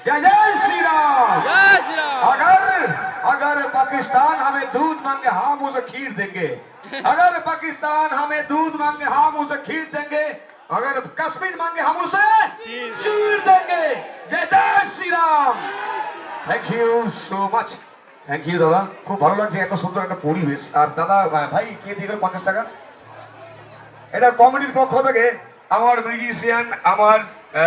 जय जय श्री राम। जय श्री राम। अगर पाकिस्तान हमें दूध मांगे हम उसे खीर देंगे। अगर पाकिस्तान हमें दूध मांगे हम उसे खीर देंगे। अगर कश्मीर मांगे हम उसे चीर देंगे। जय जय Shri Ram. Thank you so much. Thank you दादा, খুব ভালো লাগছে এত সুন্দর একটা পরিবেশ। আর দাদা ভাই কে দিবেন 50 টাকা? এটা কমিটির পক্ষ থেকে আমার মিউজিশিয়ান আমার